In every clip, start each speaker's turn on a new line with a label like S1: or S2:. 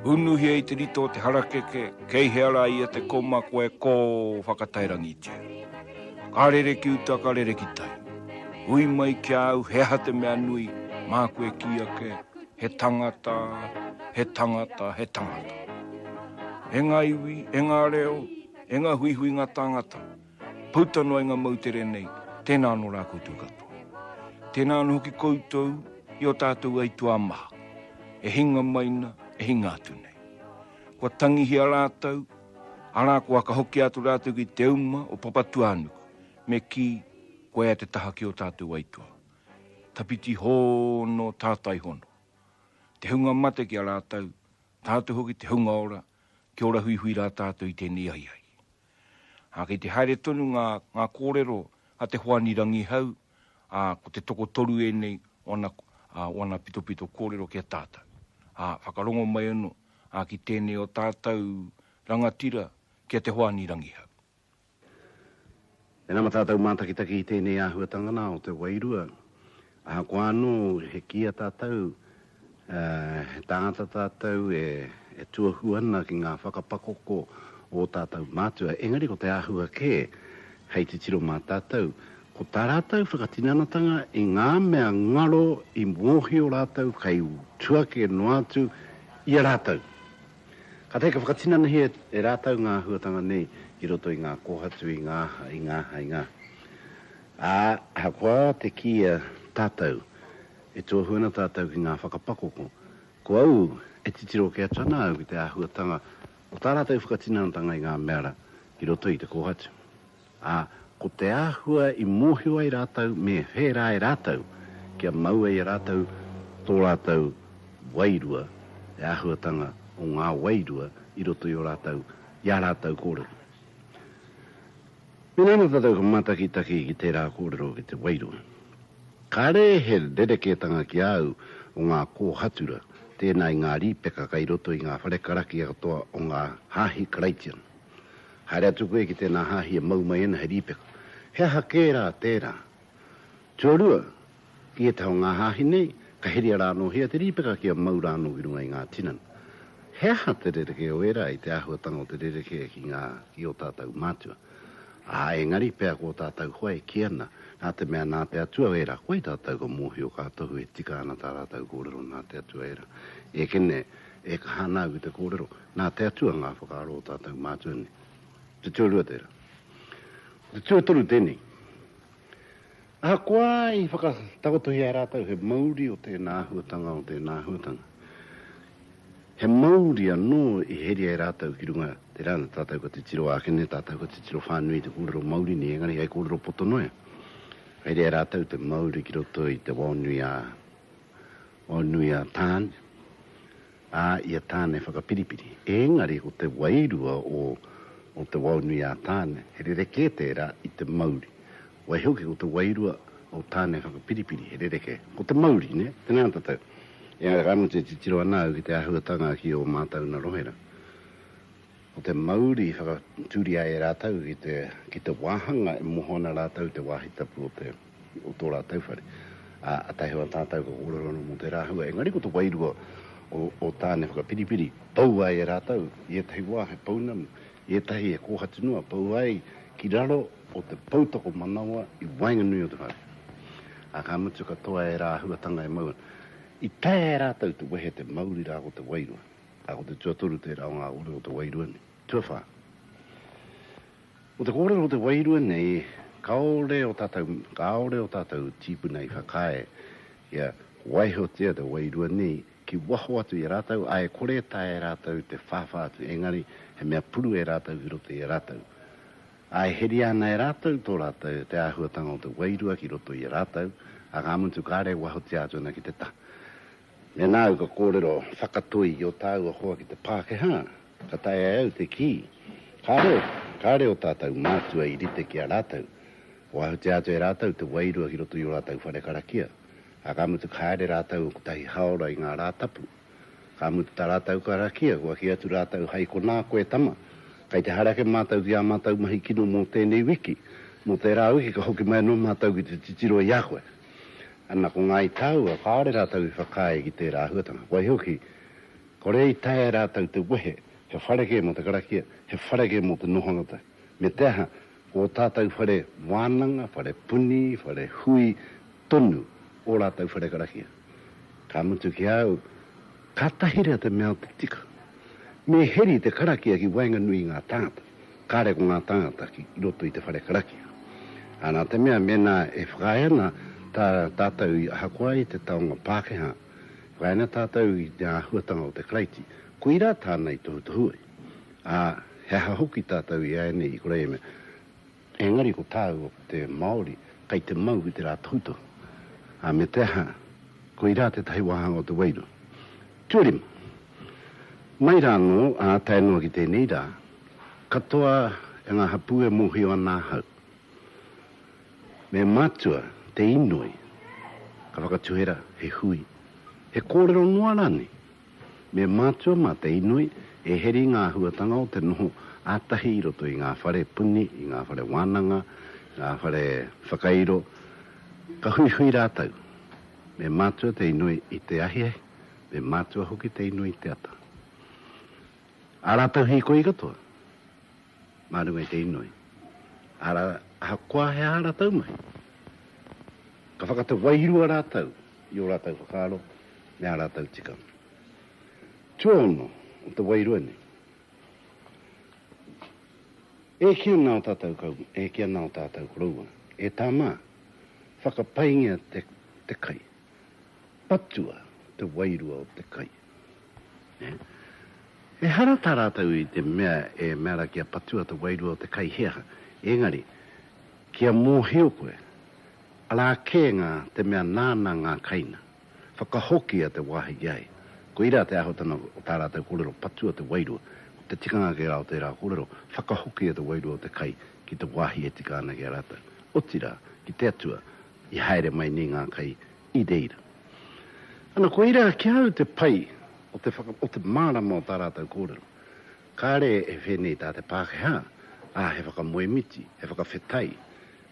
S1: Unu hia I te rito te harakeke, kei he ara ia te koma koe ko whakatairangi te. Karere ki uta, karere ki tai. Ui mai ki au, heha te mea nui, mā koe ki ake, he tangata, he tangata, he tangata. E ngā iwi, e ngā reo, e ngā huihui ngā tangata. Puta noa ngā mautere nei, tēnā no rā koutou katoa. Tēnā no hoki koutou, I o tātou ai tua maha. E hinga maina, e hinga atu nei. Kua tangihi a rātou, ara kua ka hoki atu rātou ki te uma o papatuanuku, me ki koe te taha ki o tātou aitua. Tapiti hono tātai hono. Te hunga mate ki a rātou, tātou hoki te hunga ora, ki ora hui hui rā tātou I tēnei ai ai. Hā kei te haere tonu ngā kōrero a te hoanirangi hau, ko te toko toru e nei wana pito pito kōrero ki a tātou. Whakarongo mai anu, ki tēnei o tātou rangatira ki a te hoanirangi hau.
S2: E nama tātou mātakitaki I tēnei āhuatanga nā o te wairua. Ko anō he kia tātou, he tāngata tātou e tuahuana ki ngā whakapakoko o tātou mātua. Engari ko te āhua ke, hei te tiro mā tātou, ko tā rātou whakatinanatanga I ngā mea ngaro I mōhi o rātou kai tuake no atu I a rātou. Ka teika whakatinanahi e rātou ngā huatanga nei I roto I ngā kohatu I ngā. Hakoa te kia tātou e tuahuana tātou ki ngā whakapakoko. Ko au e titiro ke atana au ki te āhuatanga o tā rātou whakatinanatanga I ngā mea I roto I te kohatu. Ko te āhua I mōhio ai rātou me whērā ai rātou, kia mau ai rātou tō rātou wairua, e āhuatanga o ngā wairua I roto I o rātou, ia rātou kōrero. Minana tātou ka mātakitaki ki te rā kōrero ki te wairua. Kare he rereketanga ki au o ngā kōhatura, tēnā I ngā rīpeka kai roto I ngā wharekaraki katoa o ngā hāhi Karaitian. Haere atu koe ki tēnā hāhi e mau mai ena he rīpeka. He hake rā tērā. Tuarua, ki e tau ngā hāhi nei, ka heri rā no hea te rīpeka ki a mau rā no I runga I ngā tinan. He ha te rereke o era I te āhuatanga o te rereke ki o tātou mātua. Engari pēr ko tātou hoi ki ana, nā te mea nā te atua era, koe tātou ko mōhi o kātohu e tika ana tā rātou kōrero nā te atua era. E kene, e ka hānau ki te kōrero, nā te atua ngā whakaaro o tātou mātua ni. Te tuarua tērā. Te tuatoru tēnei. Koa I whakatakotohi a rātou he mauri o tēnā huatanga o tēnā huatanga. He mauri anō I heri ai rātou ki runga te rāna tātou ko te tiro ākene, tātou ko te tiro whānui te kōrero mauri ni engari ai kōrero potonoia. Heri ai rātou te mauri ki roto I te wānui a tāne. I a tāne whakapiripiri. Engari ko te wairua o te wānui a tāne, he rereke tērā I te mauri. Wai hoki ko te wairua o tāne whakapiripiri, he rereke. Ko te mauri, ne? Tēnā tātou. Ia rāmu te titiro anau ki te āhuatanga ki o mātou na rohera. O te mauri whakaturi ai rātou ki te wāhanga e mohona rātou te wāhitapu o tō rātou whare. A taihua tātou ka kōrero mo te rāhua. Engari ko te wairua o tāne whakapiripiri. Pau ai rātou, I tahi wā he paunamu. I tahi e kōhatunua, pau ai ki raro o te pautako manawa I wainganui o te whare. Ka mutu katoa e rā huatanga e maua. I tae rātou te wehe te mauri rā ko te wairua. Ko te tuatoru te rā o ngā ore o te wairua ni. Tuawha. O te kōrero o te wairua nei, kaore o tātou tipu nei whakae. Ia waiho tia te wairua nei, ki waho atu I rātou, ai kore tae rātou te whawhātu. Engari, he mea puru e rātou ki roto I rātou. Ai heri ana e rātou tō rātou te āhuatanga o te wairua ki roto I rātou, a ngā muntu kāre waho te ātuna ki te ta. Me nāu ka kōrero whakatoi I o tāu a hoa ki te Pākehā, ka tae au te ki. Kāre o tātou mātua I rite ki a rātou. Waho te ātu e rātou te wairua ki roto I o rātou wharekarakia. A kā mutu kāre rātou ko tahi haora I ngā rātapu. Kā mutu tā rātou karakia, kua ki atu rātou hai ko nā koe tama. Kai te harake mātou ki a mātou mahi kino mō tēnei wiki. mo te rā uki ka hoki mai no mātau ki te titiro i a koe. Ana ko ngai tau a kāore rātau I whakae ki te rāhuatanga. Wai hoki, ko rei tae rātau te wehe, he whareke mo te karakia, he whareke mo te nohangata. Me te aha, o tātau whare wānanga, whare puni, whare hui, tonu, o rātau whare karakia. Ka mutu ki au, ka tahira te mea te tika. Me heri te karakia ki wainga nui ngā tāngata. Kāre ko ngā tāngata ki roto I te whare karakia. Ana te mea mena e whakaena, tātau I hakoa I te taonga Pākehā. Whaina tātau I te huatanga o te Kraiti. Ko ira tāna I tohu tohui. He hahoki tātau I aene I korei me. Engari ko tāu o te Māori, kai te mau I te rā tauto. Me te ha, ko ira te tahi wahanga o te Wairu. Tuarim, mai rāno, tainua ki te nira, katoa e ngā hapue mohi o nā hau. Me mātua, te inoi, ka whakatuhera, he hui, he kōrero noarani. Me mātua mā te inoi, e heri ngā huatanga o te noho, ātahi I roto I ngā whare puni, I ngā whare wānanga, ngā whare whakairo, ka hui hui rātau. Me mātua te inoi I te ahiai, me mātua hoki te inoi I te ata. A rātau hei koe I katoa, mārunga I te inoi. A koa he a rātau mai. Ka whakata wairua rātau, I o rātau whakaro, me a rātau tika. Tuono, o te wairua ni. E kia nao tātou kau, e kia nao tātou korua. E tā mā, whakapaingia te kai. Patua te wairua o te kai. E hara tā rātau I te mea e mera kia patua te wairua o te kai hea. Engari, kia mōheo koe. Ala kēnga te mea nāna ngā kaina. Whakahokia te wahi iai. Ko ira te ahotana o tā rātau korero patua te wairua. Te tikanga ke rao te rā kōrero, whakahoki te wairua o te kai ki te wāhi e tikana ke rata. O tira, ki te atua, I haere mai ni ngā kai I deira. Ana ko ira ki au te pai o te mārama o tā rātau kōrero. Kāre e whenei tā te Pākehā, he whakamoemiti, he whakawhetai,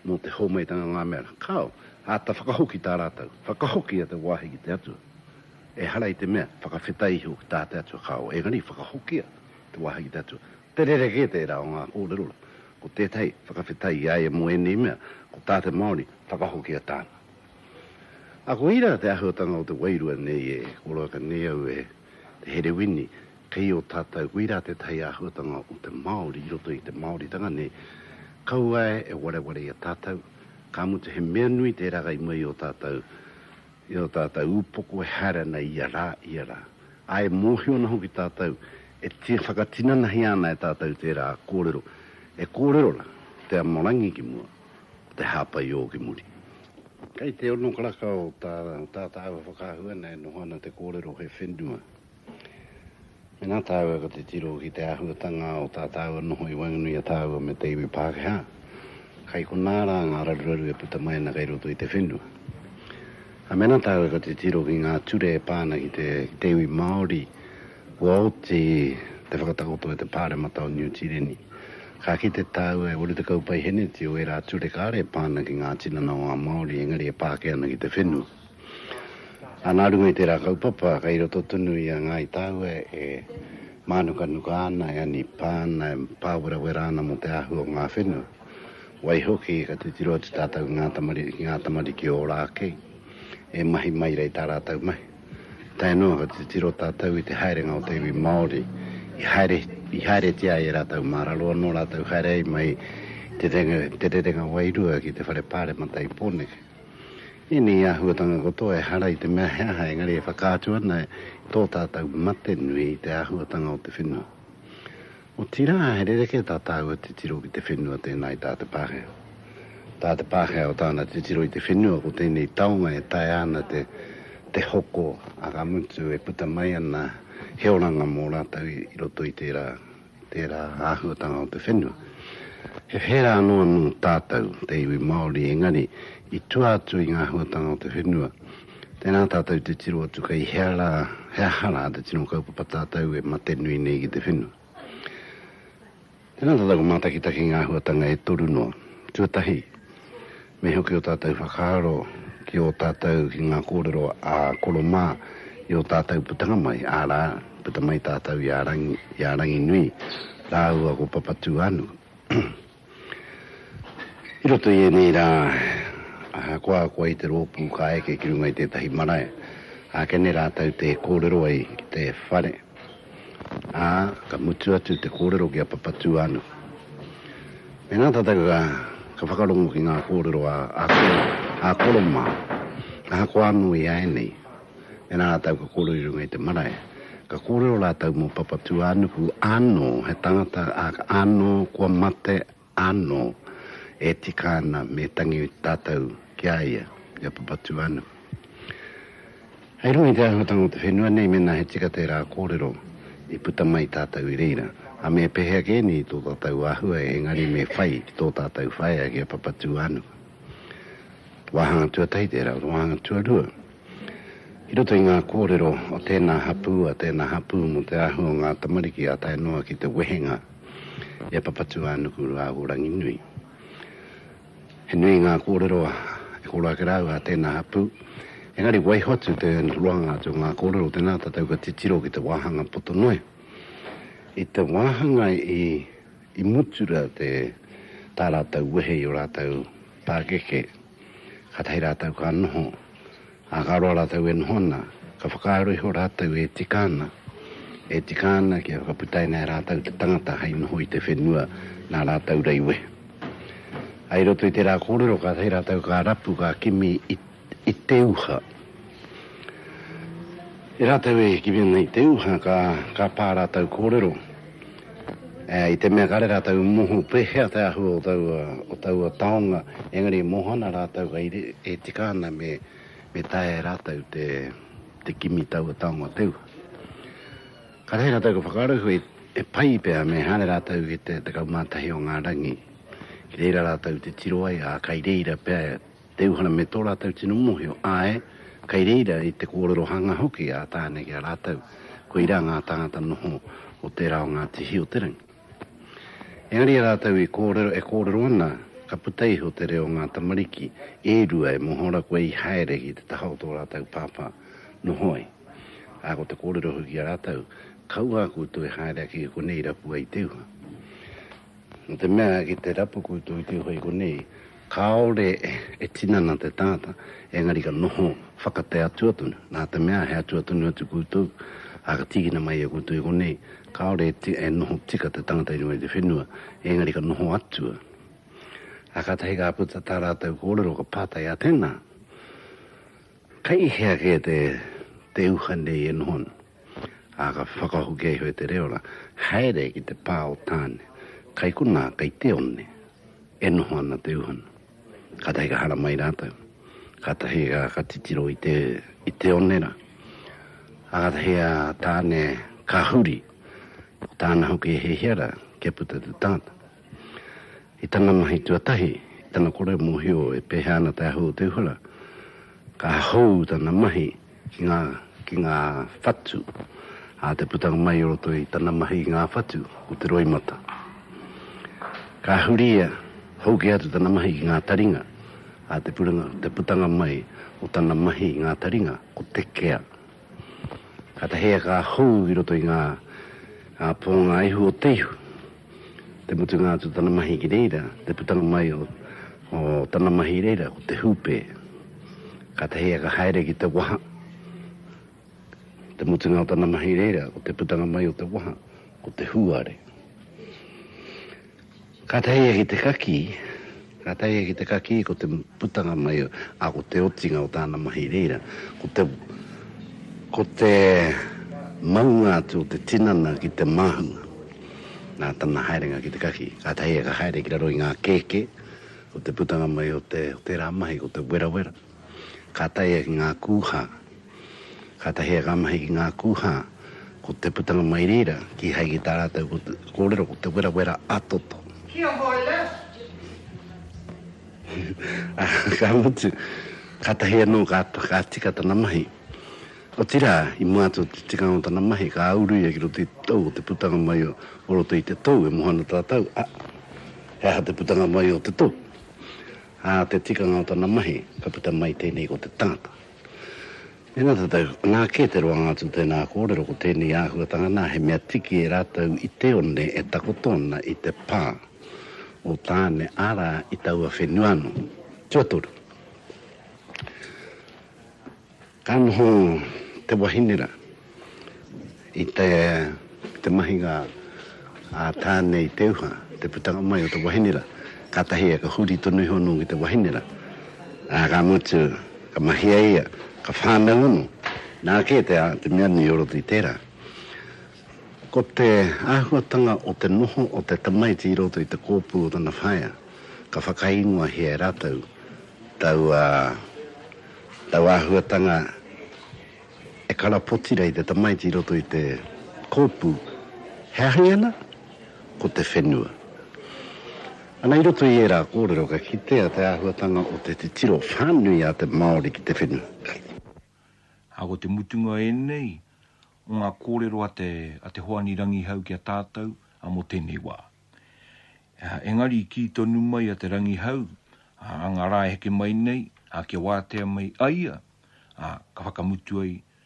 S2: mō te hōmeitanga ngā mera. Kao, ta whakahoki tā rātau, whakahoki te wāhi ki te atua. E harai te mea, whakawhetai hu ki tā te atua kao, e ngari whakahokia. Te wahi tatu. Te rere ke te rā o ngā kōrero. Ko tētai, whakawhetai ai e moeni mea, ko tāte Māori, whakahoki a tāna. A ko ira te ahotanga o te wairua nei e, koroa ka nei au e, te here wini, kei o tātou, ko ira te tai ahotanga o te Māori, I roto I te Māori tanga nei, kau ai e ware a tātou, ka mutu he mea nui te ragai mai o tātou upoko e hara nei I a rā. Ai mōhio na hoki tātou, e te whakatinana hiana e tātou te rā kōrero. E kōrero la, te amorangi ki mua, te hāpai o ki muri. Kei te ono karaka o tātāua whakahuana e nohana te kōrero he whendua. Me nā tāua ka te tiro ki te ahuatanga o tātāua noho I wanganui a tāua me te iwi Pākehā. Kai ko nāra ngā raruraru e puta mai na kai roto I te whendua. A me nā tāua ka te tiro ki ngā ture e pāna ki te iwi Māori, Wau te whakatakoto e te pāremata o New Tireni. Ka ki te tau e ori te kaupai hene te o e rā ture kāre pāna ki ngā tinana o ngā Māori engari e Pākeana ki te whenua. A nārunga I te rā kaupapa, ka iro totunu I a ngai tau e mānuka nuka ana e ani pāna e pāwera werana mo te ahu o ngā whenua. Wai hoki ka te tiro te tātau ngā tamari ki o rā kei. E mahi mai rei tā rātau mai. Tai noa ka te tiro tātau I te haerenga o te iwi Māori. I haere tia I rātau māraloa no rātau haere mai te rerenga wairua ki te whare pāremata I Pōneke. Ini ahuatanga kotoa e hara I te mea hea engari e whakātua ana e tō tātau mate nui I te ahuatanga o te whenua. O tira he rereke tātau te tiro ki te whenua tēnā I tāte Pākehā. Tāte Pākehā o tāna te tiro I te whenua ko tēnei taonga e tai ana te hoko a ka mutu e puta mai ana heoranga mō rātau I roto I tērā āhuatanga o te whenua. He whera anō anō tātau te iwi Māori engari I tuātu I ngā huatanga o te whenua. Tēnā tātau te tiro atu kai hea hara te tino kaupapa tātau e mate nui nei ki te whenua. Tēnā tātau ko mātakitaki ngā huatanga e toru noa. Tuatahi. me hoki o tātou whakaaro ki o tātou ki ngā kōrero a koromā i o tātou putanga mai ārā puta mai tātou i ārangi nui rāua ko papatu anu i roto i nei rā koa i te rōpū ka eke ki runga i tētahi marae a kene rātou te kōrero ai ki te whare ka mutu atu te kōrero ki a papatu anu me nā tātou ka whakarongo ki ngā kōrero a koromā a ko anu i ai nei e nā tātou ka kōrero i runga i te marae ka kōrero rātou mō papatu anu ku ano he tangata a ano kua mate ano e tikana me tangi tātou ki aia i a papatu anu hei rungi te ahutango te whenua nei mena he tika te rā kōrero i puta mai tātou i reira a me pehea kēni i tō tātou ahua e ngari me whai ki tō tātou whai a ki a papatu anu wahanga tua teite rau, wahanga tua rua i roto i ngā kōrero o tēnā hapu mo te ahua ngā tamariki a tai noa ki te wehenga i a papatu anu kuru a orangi nui he nui ngā kōrero e kōrua ke rau a tēnā hapu engari wai hotu te ruanga atu ngā kōrero tēnā tātou ka titiro ki te wahanga poto noe i te wahanga i mutura te tā rātou wehe i o rātou pākeke ka tai rātou ka noho a ka roa rātou e nohona ka whakaaro i ho rātou e tikana ki a whakaputai nai rātou te tangata hei noho i te whenua nā rātou reiwe ai roto i te rā kōrero ka tai rātou ka rapu ka kimi i te uha i rātou e kimi nei te uha ka pā rātou kōrero i te mea kare rātou moho pehea te ahu o tau taonga engari mohana rātou ka e tikana me tae rātou te kimi tau taonga teu ka rei rātou ka whakarohu e pai pēa me hane rātou ki te kaumātahi o ngā rangi ki reira rātou te tiroai a kai reira pēa te uhana me tō rātou tino mohio ae kai reira i te kōrero hanga hoki a tāne ki a rātou ko ira ngā tangata noho o te rao ngā tihi o te rangi engari rātou i kōrero ana ka putai ho te reo ngā tamariki e rua e mohora koe i haere ki te tahau tō rātou pāpā no hoi a ko te kōrero hoki a rātou kaua kūtu e haere ki ko nei rapu ai teuha no te mea ki te rapu kūtu i teuha i ko nei kaore e tinana te tāta engari ka noho whakate atu atunu nā te mea he atu atunu atu kūtu a ka tigina mai e kūtu i ko nei kaore e noho tika te tangata i runga i te whenua engari ka noho atua a ka tahi ka puta tā rātou kōrero ka pātai a tēnā kai hea ke te uha nei e nohon a ka whakahu kei hoi te reora haere ki te pā o tāne kai kuna kai te one e noho ana te uhana ka tahi ka hara mai rātou ka tahi ka titiro i te onera a ka tahi a tāne ka huri tāna hoki he hiara ke puta te tāta i tana mahi tuatahi i tana kore mohio e pehana te ahu te hura ka hou tana mahi ki ngā whatu a te putanga mai o roto i tana mahi ki ngā whatu o te roimata ka huria hou ki atu tana mahi ki ngā taringa a te putanga mai o tana mahi ki ngā taringa ko te kea ka tahea ka hou i roto i ngā pōnga ihu o teihu te mutu ngā tu tana mahi ki reira te putanga mai o tana mahi reira o te hupe ka tahea ka haere ki te waha te mutu ngā tana mahi reira o te putanga mai o te waha o te huare ka tahea ki te kaki ko te putanga mai a ko te otinga o tana mahi reira ko te maunga tu te tinana ki te mahunga nā tana haerenga ki te kaki ka tahea ka haere ki raro i ngā keke o te putanga mai o te rā mahi o te wera ka tahea ki ngā kūha ka tahea ka mahi ki ngā kūha ko te putanga mai reira ki hai ki tā rātou kōrero ko te wera atoto
S3: kia hole
S2: ka mutu ka tahea no ka tika tana mahi o tira i mua tu te tika o tana mahi ka aurui ki roto i tau o te putanga mai o roto i te tau e mohana tātau hea te putanga mai o te tau te tika ngā tana mahi, ka puta mai tēnei ko te tangata. E nā tātou, nā kē te roa ngātu tēnā kōrero ko tēnei āhuatanga nā, he mea tiki e rātou i te one e takotona i te pā o tāne ara i taua whenuano. Tuatoru. Ka noho te wahinera i te mahinga a tāne i te uha, te putanga mai o te wahinera. Ka tahi e ka huri tonu honu i te wahinera. Ka mutu, ka mahia ia, ka whānau unu. Nā kē te meani i orotu i tērā. Ko te āhuatanga o te noho o te tamaiti i roto i te kōpū o tana whaia. Ka whakaingoa hea rātau. Tau āhuatanga e karapotira i te tamaiti i roto i te kōpū. Hea ana, ko te whenua. Ana i roto i era kōrero ka kitea te āhuatanga o te tiro whānui a te Māori ki te whenua.
S1: Ako te mutunga e nei, o ngā kōrero a te hoani rangi hau ki a tātou, a mo tēnei wā. Engari ki tonu mai a te rangi hau, a ngā rā heke mai nei, a kia wātea mai aia, ka whakamutu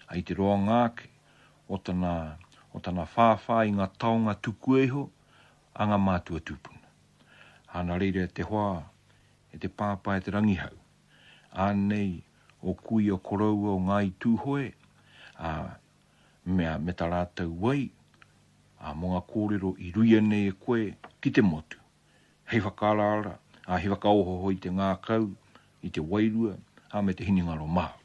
S1: ai te roa ngāke, o tana whāwhā i ngā taonga tuku eho, a ngā mātua tūpuna. Ana reire te hoa, e te pāpā e te rangi hau. Anei, o kui o koroua o ngā i tūhoe, mea me tā rātau wai, mō ngā kōrero i ruia nei e koe ki te motu. Hei whakarara, hei whakaohoho i te ngā kau, i te wairua, me te hiningaro Māori.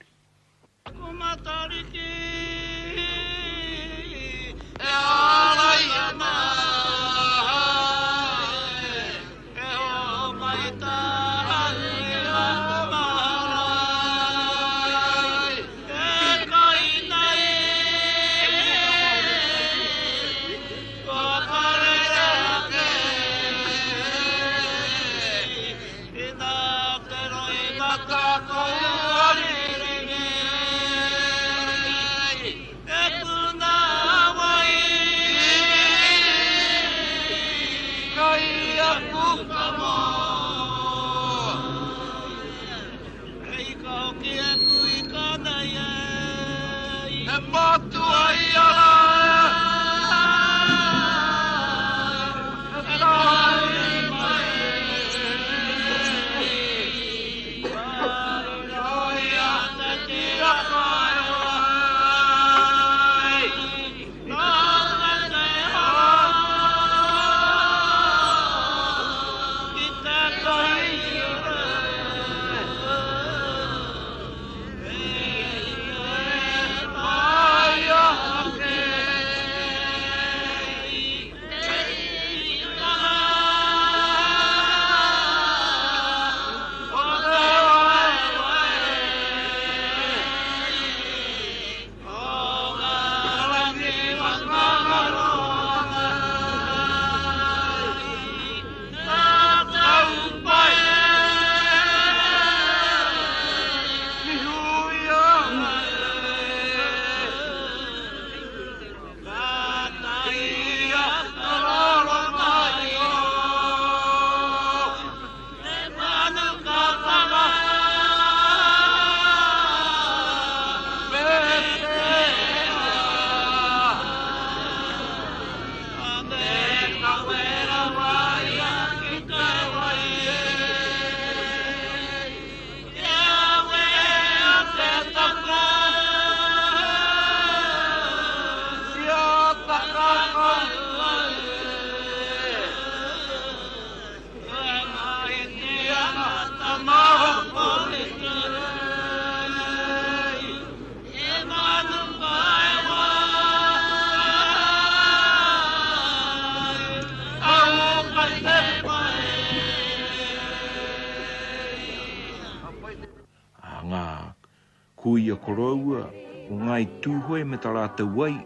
S1: Kui a koroua, o ngai tūhoe me tā rātou wai,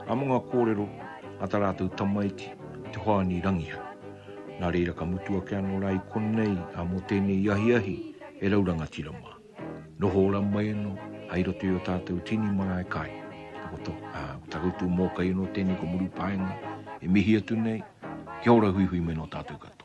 S1: a mga kōrero a tā rātou tamaiti, te hoani rangiha. Nā reira ka mutua ke anō rai konei, a mō tēnei iahi e rauranga tirama. Noho ora mai anō, hairo te o tātou tini marae kai. Takoto mō kai anō tēnei ko muru paenga, e mihi atu nei, kia ora hui hui mai no tātou kata.